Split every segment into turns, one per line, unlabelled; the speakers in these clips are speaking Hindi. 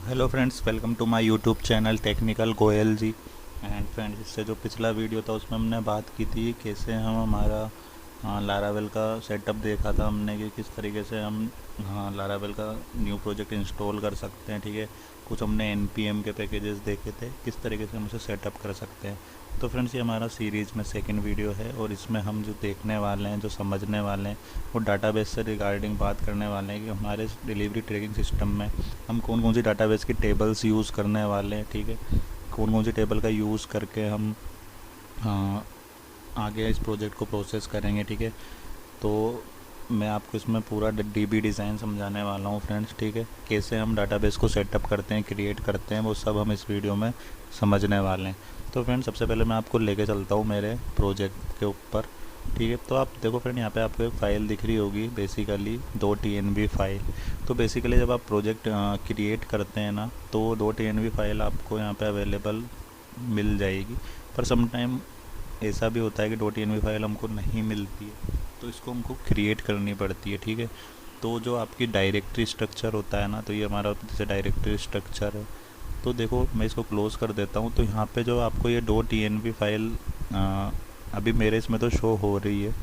Hello friends, welcome to my YouTube channel technical Goyal ji. And friends, इससे जो पिछला वीडियो था उसमें हमने बात की थी कैसे हम हमारा लारावेल का सेटअप देखा था हमने कि किस तरीके से हम लारावेल का न्यू प्रोजेक्ट इंस्टॉल कर सकते हैं। ठीक है, कुछ हमने npm के पैकेजेस देखे थे किस तरीके से हम उसे सेटअप कर सकते हैं। तो फ्रेंड्स, ये हमारा सीरीज़ में सेकंड वीडियो है और इसमें हम जो देखने वाले हैं, जो समझने वाले हैं, वो डाटाबेस से रिगार्डिंग बात करने वाले हैं कि हमारे डिलीवरी ट्रैकिंग सिस्टम में हम कौन कौन सी डाटाबेस की टेबल्स यूज़ करने वाले हैं। ठीक है, कौन कौन सी टेबल का यूज़ करके हम आ, आगे इस प्रोजेक्ट को प्रोसेस करेंगे। ठीक है, तो मैं आपको इसमें पूरा डीबी डिज़ाइन समझाने वाला हूँ फ्रेंड्स। ठीक है, कैसे हम डाटाबेस को सेटअप करते हैं, क्रिएट करते हैं, वो सब हम इस वीडियो में समझने वाले हैं। तो फ्रेंड्स, सबसे पहले मैं आपको लेके चलता हूँ मेरे प्रोजेक्ट के ऊपर। ठीक है, तो आप देखो फ्रेंड, यहाँ पे आपको एक फ़ाइल दिख रही होगी, बेसिकली 2 TNB फाइल। तो बेसिकली जब आप प्रोजेक्ट क्रिएट करते हैं ना, तो 2 TNB फाइल आपको यहाँ पे अवेलेबल मिल जाएगी। पर समटाइम ऐसा भी होता है कि 2 TNB फाइल हमको नहीं मिलती है, तो इसको हमको क्रिएट करनी पड़ती है। ठीक है, तो जो आपकी डायरेक्टरी स्ट्रक्चर होता है ना, तो ये हमारा जैसे डायरेक्टरी स्ट्रक्चर है। तो देखो, मैं इसको क्लोज़ कर देता हूँ। तो यहाँ पे जो आपको ये 2 TNB फाइल अभी मेरे इसमें तो शो हो रही है।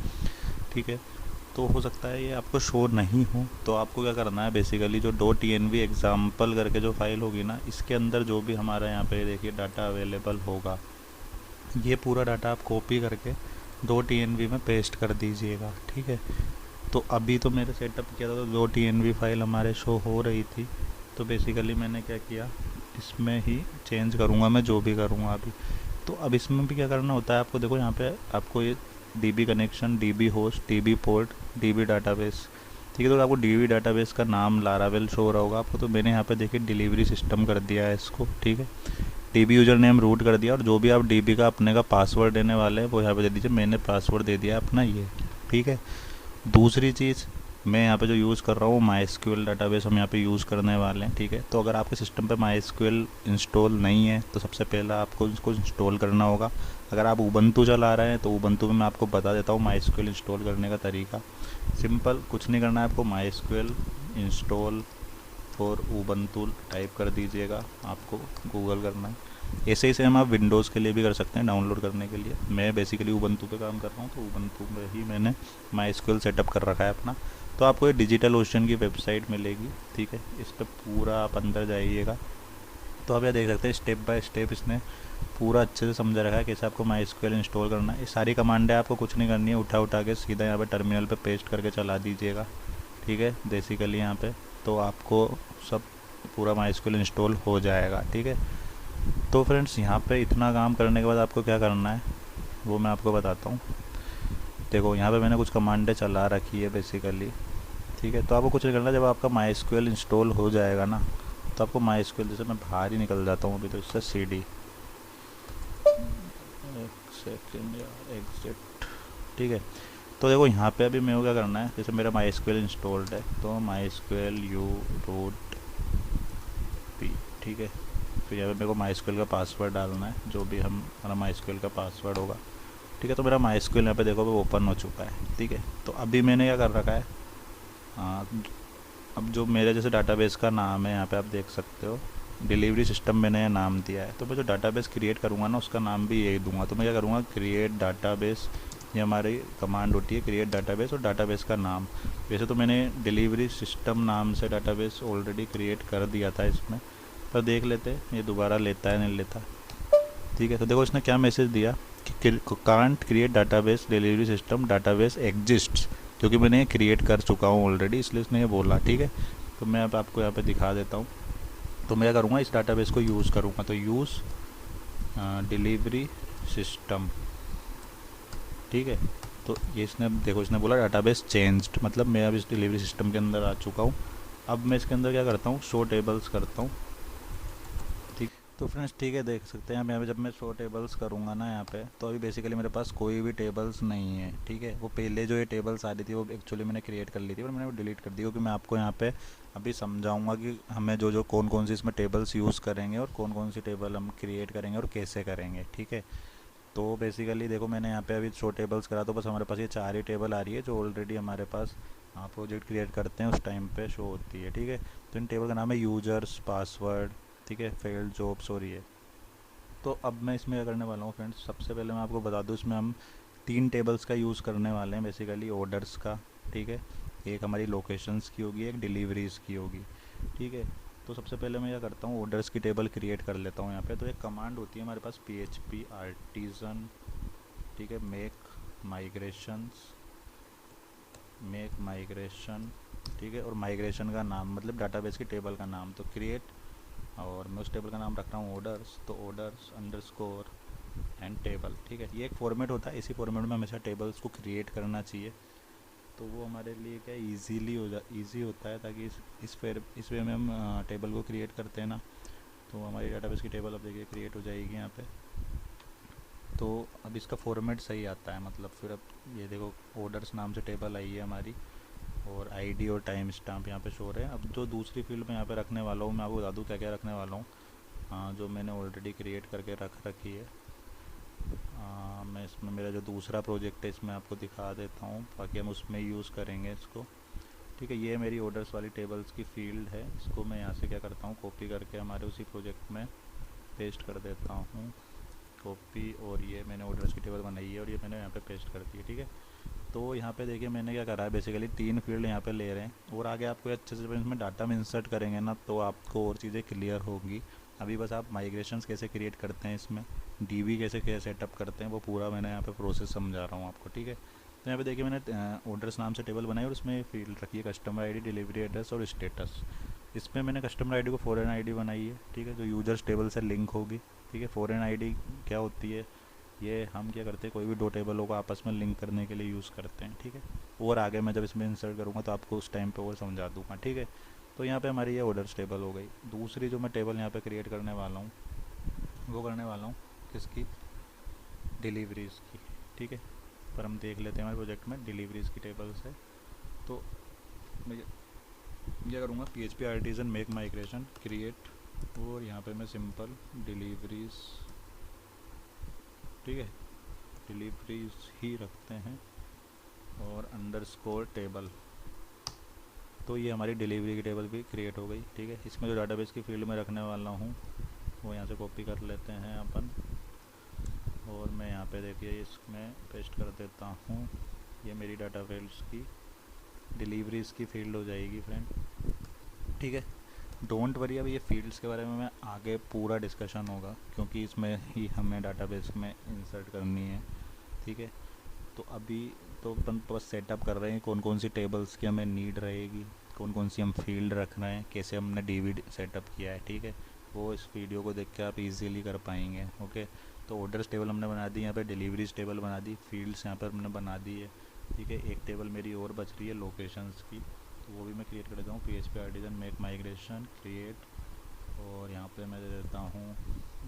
ठीक है, तो हो सकता है ये आपको शो नहीं हो, तो आपको क्या करना है, बेसिकली जो 2 TNB एग्जाम्पल करके जो फाइल होगी ना, इसके अंदर जो भी हमारा यहाँ पे देखिए डाटा अवेलेबल होगा, ये पूरा डाटा आप कॉपी करके 2 TNB में पेस्ट कर दीजिएगा। ठीक है, तो अभी तो मेरे सेटअप किया था तो 2 TNB फाइल हमारे शो हो रही थी। तो बेसिकली मैंने क्या किया, इसमें ही चेंज करूँगा मैं जो भी करूँगा अभी। तो अब इसमें भी क्या करना होता है आपको, देखो यहाँ पे आपको ये DB connection, DB host, DB port, DB database. ठीक है, तो आपको DB डाटाबेस का नाम लारावेल शो हो रहा होगा आपको। तो मैंने यहाँ पे देखिए डिलीवरी सिस्टम कर दिया है इसको। ठीक है, DB यूज़र नेम रूट कर दिया, और जो भी आप DB का अपने का पासवर्ड देने वाले हैं वो यहाँ पे दे दीजिए। मैंने पासवर्ड दे दिया अपना ये। ठीक है, दूसरी चीज़ मैं यहाँ पे जो यूज़ कर रहा हूँ, MySQL डाटाबेस हम यहाँ पे यूज़ करने वाले हैं। ठीक है, तो अगर आपके सिस्टम पे MySQL इंस्टॉल नहीं है तो सबसे पहला आपको इसको इंस्टॉल करना होगा। अगर आप उबंटू चला रहे हैं तो उबंटू में मैं आपको बता देता हूँ MySQL इंस्टॉल करने का तरीका। सिंपल, कुछ नहीं करना है आपको, MySQL install for Ubuntu type कर दीजिएगा, आपको गूगल करना है। ऐसे ही सेम आप विंडोज़ के लिए भी कर सकते हैं डाउनलोड करने के लिए। मैं बेसिकली उबंटू पे काम कर रहा हूँ, तो उबंटू में ही मैंने MySQL सेटअप कर रखा है अपना। तो आपको ये डिजिटल ओशन की वेबसाइट मिलेगी। ठीक है, इस पर पूरा आप अंदर जाइएगा तो आप यह देख सकते हैं स्टेप बाय स्टेप इसने पूरा अच्छे से समझा रखा है कैसे आपको MySQL इंस्टॉल करना है। ये सारी कमांडें आपको कुछ नहीं करनी है, उठा उठा के सीधा यहाँ पे टर्मिनल पे पेस्ट करके चला दीजिएगा। ठीक है, बेसिकली यहाँ पे तो आपको सब पूरा MySQL इंस्टॉल हो जाएगा। ठीक है, तो फ्रेंड्स, यहाँ पे इतना काम करने के बाद आपको क्या करना है वो मैं आपको बताता हूँ। देखो, यहाँ पे मैंने कुछ कमांडें चला रखी है बेसिकली। ठीक है, तो आपको कुछ नहीं करना, जब आपका MySQL इंस्टॉल हो जाएगा ना, तो आपको MySQL, जैसे मैं बाहर ही निकल जाता हूँ अभी, तो इससे CD एक सेकेंड यार, एग्जिट। ठीक है, तो देखो यहाँ पे अभी मेरे को क्या करना है, जैसे मेरा MySQL इंस्टॉल्ड है तो MySQL u root p। ठीक है, फिर यहाँ पे मेरे को MySQL का पासवर्ड डालना है, जो भी हमारा MySQL का पासवर्ड होगा। ठीक है, तो मेरा MySQL यहाँ पे देखो वो ओपन हो चुका है। ठीक है, तो अभी मैंने क्या कर रखा है, हाँ, अब जो मेरे जैसे डाटाबेस का नाम है यहाँ पे आप देख सकते हो, डिलीवरी सिस्टम मैंने ये नाम दिया है। तो मैं जो डाटाबेस क्रिएट करूँगा ना, उसका नाम भी यही दूंगा। तो मैं क्या करूँगा, क्रिएट डाटाबेस, ये हमारी कमांड होती है, क्रिएट डाटाबेस, और डाटाबेस का नाम। वैसे तो मैंने डिलीवरी सिस्टम नाम से डाटाबेस ऑलरेडी क्रिएट कर दिया था इसमें, पर देख लेते हैं ये दोबारा लेता है नहीं लेता। ठीक है, तो देखो इसने क्या मैसेज दिया कि can't create database delivery system database exists, क्योंकि मैंने ये क्रिएट कर चुका हूँ ऑलरेडी, इसलिए इसने ये बोला। ठीक है, तो मैं अब आपको यहाँ पे दिखा देता हूँ। तो मैं क्या करूँगा, इस डाटाबेस को यूज़ करूँगा, तो यूज़ डिलीवरी सिस्टम। ठीक है, तो ये इसने देखो, इसने बोला डाटाबेस चेंज्ड, मतलब मैं अब इस डिलीवरी सिस्टम के अंदर आ चुका हूँ। अब मैं इसके अंदर क्या करता हूँ, शो टेबल्स करता हूँ। ठीक, तो फ्रेंड्स, ठीक है, देख सकते हैं यहाँ पे जब मैं शो टेबल्स करूँगा ना यहाँ पे, तो अभी बेसिकली मेरे पास कोई भी टेबल्स नहीं है। ठीक है, वो पहले जो ये टेबल्स आ रही थी वो एक्चुअली मैंने क्रिएट कर ली थी, पर मैंने वो डिलीट कर दी, क्योंकि मैं आपको यहाँ पे अभी समझाऊंगा कि हमें जो जो कौन कौन सी इसमें टेबल्स यूज़ करेंगे और कौन कौन सी टेबल हम क्रिएट करेंगे और कैसे करेंगे। ठीक है, तो बेसिकली देखो मैंने यहाँ पे अभी शो टेबल्स करा, तो बस हमारे पास ये 4 ही टेबल आ रही है जो ऑलरेडी हमारे पास प्रोजेक्ट क्रिएट करते हैं उस टाइम पे शो होती है। ठीक है, तो इन टेबल का नाम है यूजर्स, पासवर्ड, ठीक है, फेल्ड जॉब्स और ये। तो अब मैं इसमें क्या करने वाला हूँ फ्रेंड्स, सबसे पहले मैं आपको बता दूँ, इसमें हम 3 टेबल्स का यूज़ करने वाले हैं बेसिकली ऑर्डर्स का। ठीक है, एक हमारी लोकेशंस की होगी, एक डिलीवरीज़ की होगी। ठीक है, तो सबसे पहले मैं क्या करता हूँ, ऑर्डर्स की टेबल क्रिएट कर लेता हूँ यहाँ पे। तो एक कमांड होती है हमारे पास PHP आर्टिजन, ठीक है, मेक माइग्रेशन, ठीक है, और माइग्रेशन का नाम मतलब डाटाबेस की टेबल का नाम तो क्रिएट, और मैं उस टेबल का नाम रख रहा हूँ ऑर्डर्स, तो ऑर्डर्स अंडरस्कोर एंड टेबल। ठीक है, ये एक फॉर्मेट होता है, इसी फॉर्मेट में हमेशा टेबल्स को क्रिएट करना चाहिए। तो वो हमारे लिए क्या ईजी होता है, ताकि इस वे में हम टेबल को क्रिएट करते हैं ना, तो हमारी डाटाबेस की टेबल अब देखिए क्रिएट हो जाएगी यहाँ पे। तो अब इसका फॉर्मेट सही आता है, मतलब फिर अब ये देखो ऑर्डर्स नाम से टेबल आई है हमारी, और आईडी और टाइम स्टाम्प यहाँ पे शो रहे हैं। अब जो दूसरी फील्ड में यहाँ पे रखने वाला हूँ, मैं आपको बता दूँ क्या क्या रखने वाला हूँ। जो मैंने ऑलरेडी क्रिएट करके रख रखी है, मैं इसमें मेरा जो दूसरा प्रोजेक्ट है इसमें आपको दिखा देता हूँ, बाकी हम उसमें यूज़ करेंगे इसको। ठीक है, ये मेरी ऑर्डर्स वाली टेबल्स की फील्ड है, इसको मैं यहाँ से क्या करता हूँ, कॉपी करके हमारे उसी प्रोजेक्ट में पेस्ट कर देता हूँ, कॉपी। और ये मैंने ऑर्डर्स की टेबल बनाई है और ये मैंने यहाँ पे पेस्ट कर दी है। ठीक है, तो यहाँ पे देखिए मैंने क्या करा है, बेसिकली 3 फील्ड यहाँ पे ले रहे हैं, और आगे आपको अच्छे से इसमें डाटा में इंसर्ट करेंगे ना, तो आपको और चीज़ें क्लियर होंगी। अभी बस आप माइग्रेशंस कैसे क्रिएट करते हैं, इसमें डीबी कैसे सेटअप करते हैं, वो पूरा मैंने यहाँ पे प्रोसेस समझा रहा हूँ आपको। ठीक है, तो यहाँ पे देखिए मैंने ऑर्डर्स नाम से टेबल बनाई और उसमें फील्ड रखी है कस्टमर आईडी, डिलीवरी एड्रेस और स्टेटस। इसमें मैंने कस्टमर आईडी को फॉरेन आईडी बनाई है, ठीक है, जो यूजर्स टेबल से लिंक होगी। ठीक है, फॉरेन आईडी क्या होती है, ये हम क्या करते हैं, कोई भी 2 टेबलों को आपस में लिंक करने के लिए यूज़ करते हैं। ठीक है, और आगे मैं जब इसमें इंसर्ट करूँगा तो आपको उस टाइम पे और समझा दूँगा। ठीक है, तो यहाँ पे हमारी ये ऑर्डर्स टेबल हो गई। दूसरी जो मैं टेबल यहाँ पे क्रिएट करने वाला हूँ, वो करने वाला हूँ किसकी, डिलीवरीज़ की। ठीक है, पर हम देख लेते हैं हमारे प्रोजेक्ट में डिलीवरीज़ की टेबल्स है। तो मैं क्या करूँगा, PHP artisan make migration create, और यहाँ पे मैं सिंपल डिलीवरीज़, ठीक है, डिलीवरीज ही रखते हैं, और अंडरस्कोर टेबल। तो ये हमारी डिलीवरी की टेबल भी क्रिएट हो गई। ठीक है, इसमें जो डाटाबेस की फील्ड में रखने वाला हूँ वो यहाँ से कॉपी कर लेते हैं अपन, और मैं यहाँ पे देखिए इसमें पेस्ट कर देता हूँ। ये मेरी डाटा फील्ड्स की डिलीवरीज़ की फील्ड हो जाएगी फ्रेंड। ठीक है, डोंट वरी, अब ये फील्ड्स के बारे में मैं आगे पूरा डिस्कशन होगा, क्योंकि इसमें ही हमें डाटाबेस में इंसर्ट करनी है। ठीक है, तो अभी तो अपन बस सेटअप कर रहे हैं कौन कौन सी टेबल्स की हमें नीड रहेगी, कौन कौन सी हम फील्ड रख रहे हैं, कैसे हमने डीबी सेटअप किया है। ठीक है, वो इस वीडियो को देख के आप इजीली कर पाएंगे। ओके, तो ऑर्डर्स टेबल हमने बना दी, यहाँ पे डिलीवरीज टेबल बना दी, फील्ड्स यहाँ पर हमने बना दी है। ठीक है, एक टेबल मेरी और बच रही है लोकेशंस की, तो वो भी मैं क्रिएट कर देता हूँ, PHP artisan make migration create, और यहाँ पे मैं दे देता हूँ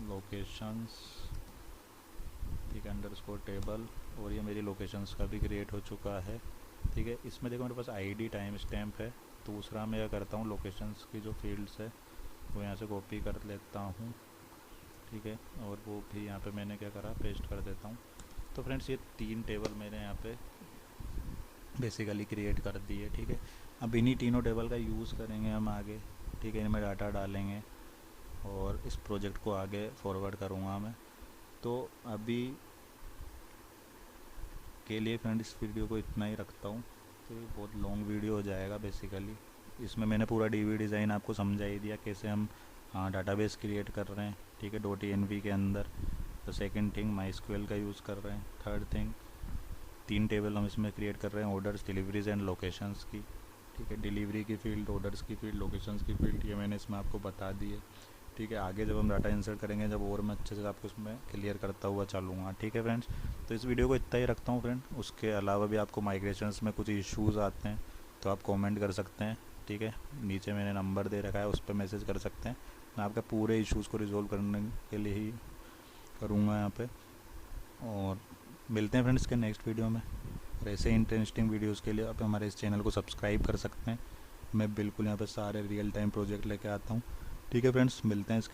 लोकेशंस, ठीक है, अंडरस्कोर टेबल, और ये मेरी लोकेशंस का भी क्रिएट हो चुका है। ठीक है, इसमें देखो मेरे पास आईडी टाइम स्टैम्प है। दूसरा मैं क्या करता हूँ, लोकेशंस की जो फील्ड्स है वो यहाँ से कॉपी कर लेता हूँ। ठीक है, और वो भी यहाँ पे मैंने क्या करा, पेस्ट कर देता हूँ। तो फ्रेंड्स ये 3 टेबल मैंने यहाँ पे बेसिकली क्रिएट कर दी है। ठीक है, अब इन्हीं तीनों टेबल का यूज़ करेंगे हम आगे। ठीक है, इनमें डाटा डालेंगे और इस प्रोजेक्ट को आगे फॉरवर्ड करूँगा मैं। तो अभी के लिए फ्रेंड इस वीडियो को इतना ही रखता हूँ, तो ये बहुत लॉन्ग वीडियो हो जाएगा बेसिकली। इसमें मैंने पूरा डीबी डिज़ाइन आपको समझा ही दिया, कैसे हम डाटाबेस क्रिएट कर रहे हैं। ठीक है, .env के अंदर। तो सेकंड थिंग MySQL का यूज़ कर रहे हैं। थर्ड थिंग 3 टेबल हम इसमें क्रिएट कर रहे हैं, ऑर्डर्स, डिलीवरीज एंड लोकेशंस की। ठीक है, डिलीवरी की फील्ड, ऑर्डर्स की फील्ड, लोकेशंस की फील्ड, ये मैंने इसमें आपको बता दी है। ठीक है, आगे जब हम डाटा इंसर्ट करेंगे, जब और मैं अच्छे से आपको इसमें क्लियर करता हुआ चलूँगा। ठीक है फ्रेंड्स, तो इस वीडियो को इतना ही रखता हूँ फ्रेंड। उसके अलावा भी आपको माइग्रेशंस में कुछ इश्यूज़ आते हैं तो आप कमेंट कर सकते हैं। ठीक है, नीचे मैंने नंबर दे रखा है, उस पर मैसेज कर सकते हैं। मैं आपके पूरे इश्यूज़ को रिजॉल्व करने के लिए ही करूँगा यहाँ पे। और मिलते हैं फ्रेंड्स के नेक्स्ट वीडियो में। और ऐसे इंटरेस्टिंग वीडियोज़ के लिए आप हमारे इस चैनल को सब्सक्राइब कर सकते हैं। मैं बिल्कुल यहाँ पे सारे रियल टाइम प्रोजेक्ट लेके आता हूँ। ठीक है फ्रेंड्स, मिलते हैं इसके